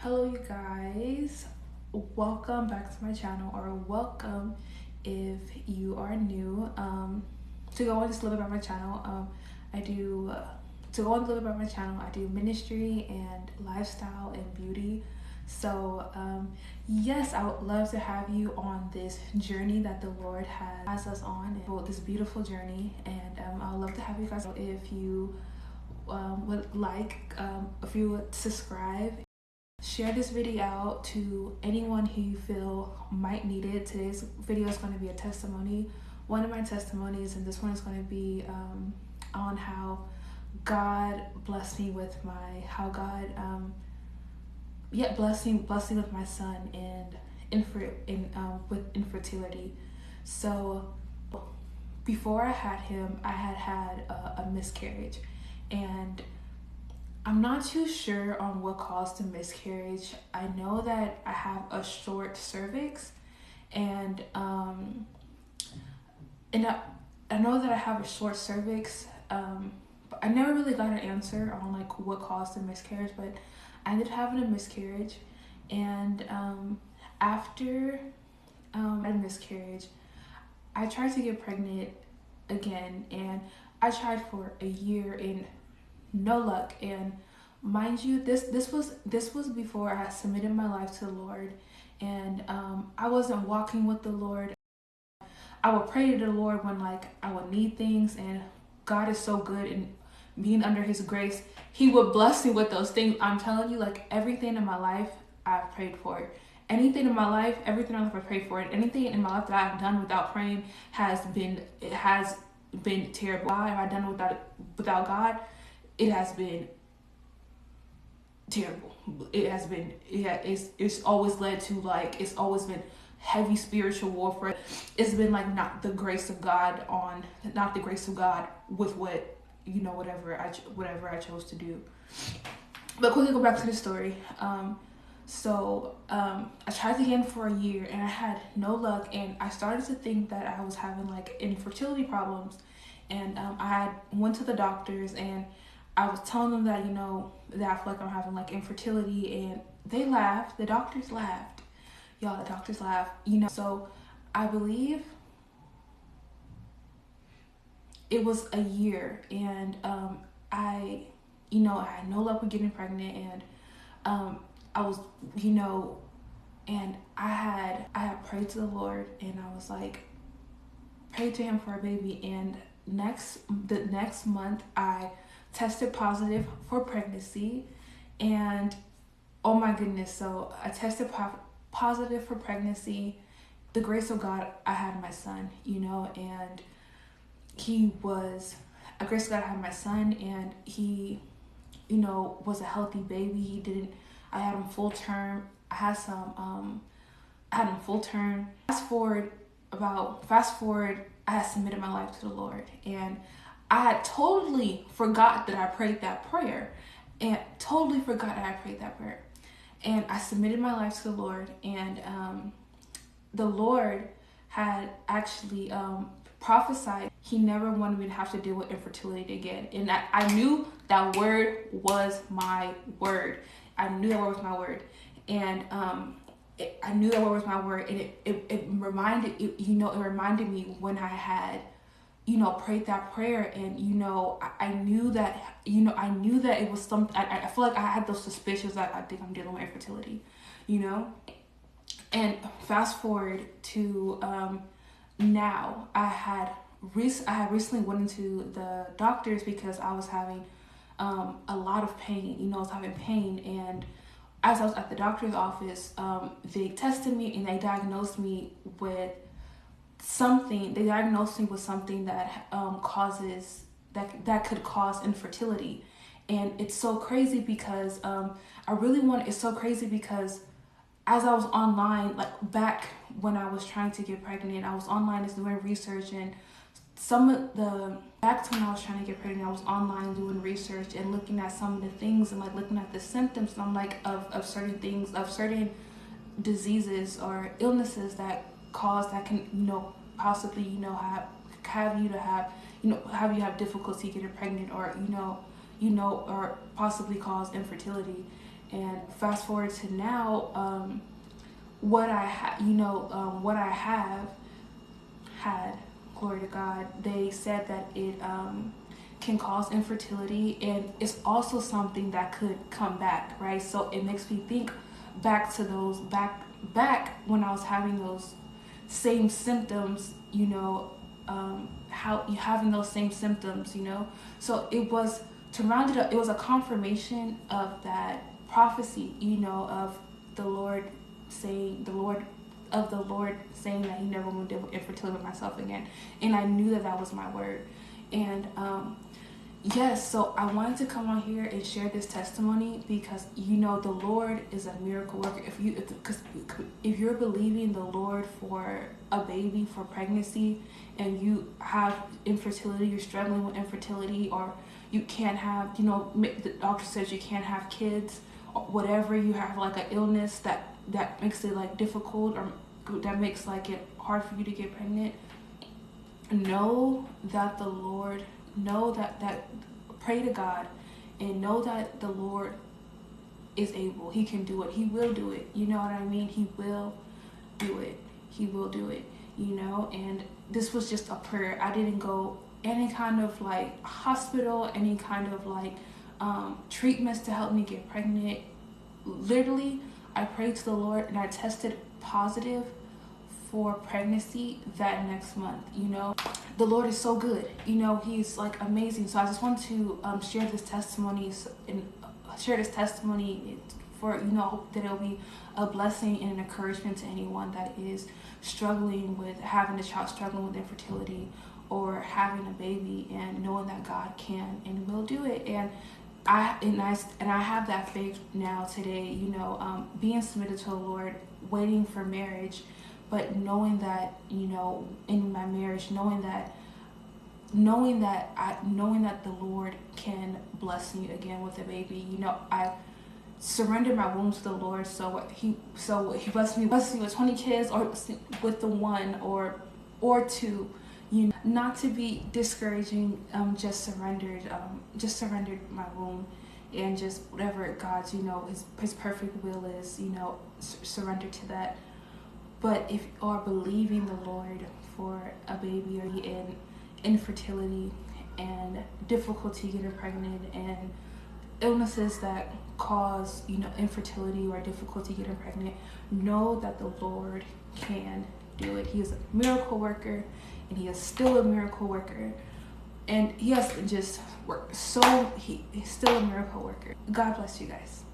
Hello you guys, welcome back to my channel, or welcome if you are new. To go on just a little bit about my channel, to go on a little bit about my channel, I do ministry and lifestyle and beauty. So yes, I would love to have you on this journey that the Lord has us on, and this beautiful journey. And I would love to have you guys, if you would like, if you would subscribe, share this video out to anyone who you feel might need it. Today's video is going to be a testimony, one of my testimonies, and this one is going to be on how God blessed me with blessed me with my son and with infertility. So before I had him, I had a miscarriage, and I'm not too sure on what caused the miscarriage. I know that I have a short cervix, and I know that I have a short cervix. But I never really got an answer on like what caused the miscarriage, but I ended up having a miscarriage, and after a miscarriage, I tried to get pregnant again, and I tried for a year and no luck. And mind you, this was before I had submitted my life to the Lord, and I wasn't walking with the Lord. I would pray to the Lord when like I would need things, and God is so good, and being under his grace, he would bless me with those things. I'm telling you, like everything in my life I've prayed for. Anything in my life, everything in my life I prayed for it. Anything in my life that I've done without praying has been terrible. Why have I done it without God? It has been terrible. It's always led to like, it's always been heavy spiritual warfare. It's been like not the grace of God with whatever I chose to do. But quickly go back to the story. I tried again for a year, and I had no luck, and I started to think that I was having like infertility problems, and I went to the doctors, and I was telling them that, that I feel like I'm having like infertility, and they laughed. The doctors laughed. Y'all, the doctors laughed. So I believe it was a year, and I had no luck with getting pregnant, and I was, and I had prayed to the Lord, and I was like, prayed to him for a baby, and the next month I tested positive for pregnancy, and oh my goodness, so I tested positive for pregnancy. The grace of God, I had my son, and he was a grace of God. I had my son, and he, was a healthy baby. I had him full term. I had him full term. Fast forward, I had submitted my life to the Lord, and I had totally forgot that I prayed that prayer, and I submitted my life to the Lord, and the Lord had actually prophesied he never wanted me to have to deal with infertility again. And I knew that word was my word. I knew that word was my word, and I knew that word was my word, and it reminded me when I had prayed that prayer, and I knew that it was something. I feel like I had those suspicions that I think I'm dealing with infertility, and fast forward to now, I had recently went into the doctors because I was having a lot of pain. I was having pain, and as I was at the doctor's office, they tested me, and they diagnosed me with something. They diagnosed me with something that could cause infertility. And it's so crazy because it's so crazy because as I was online, like back when I was trying to get pregnant, I was online just doing research, and back to when I was trying to get pregnant, I was online doing research and looking at some of the things, and like looking at the symptoms, and I'm like, of certain things, of certain diseases or illnesses that can possibly have you have difficulty getting pregnant, or or possibly cause infertility. And fast forward to now, what I what I have had, glory to God, they said that it can cause infertility, and it's also something that could come back, right? So it makes me think back to those back when I was having those same symptoms, how you having those same symptoms, So it was, to round it up, it was a confirmation of that prophecy, of the Lord saying, of the Lord saying that He never will deal with infertility with myself again, and I knew that that was my word. And yes, so I wanted to come on here and share this testimony because the Lord is a miracle worker. If you're believing the Lord for a baby, for pregnancy, and you have infertility, you're struggling with infertility, or you can't have, the doctor says you can't have kids, or whatever, you have like an illness that makes it like difficult, or that makes like it hard for you to get pregnant, know that the Lord, pray to God and know that the Lord is able. He can do it. He will do it. You know what I mean? He will do it. He will do it, and this was just a prayer. I didn't go any kind of like hospital, any kind of like treatments to help me get pregnant. Literally, I prayed to the Lord and I tested positive for pregnancy that next month. The Lord is so good. He's like amazing. So I just want to share this testimony for, hope that it'll be a blessing and an encouragement to anyone that is struggling with having a child, struggling with infertility, or having a baby, and knowing that God can and will do it. And I have that faith now today, being submitted to the Lord, waiting for marriage, but knowing that, in my marriage, knowing that the Lord can bless me again with a baby. I surrendered my womb to the Lord, so he blessed me with 20 kids, or with the one or two. Not to be discouraging, just surrendered my womb, and just whatever God's, his perfect will is, surrender to that. But if you are believing the Lord for a baby, or in infertility and difficulty getting pregnant, and illnesses that cause, infertility or difficulty getting pregnant, know that the Lord can do it. He is a miracle worker, and He is still a miracle worker. And He hasn't just worked, so He's still a miracle worker. God bless you guys.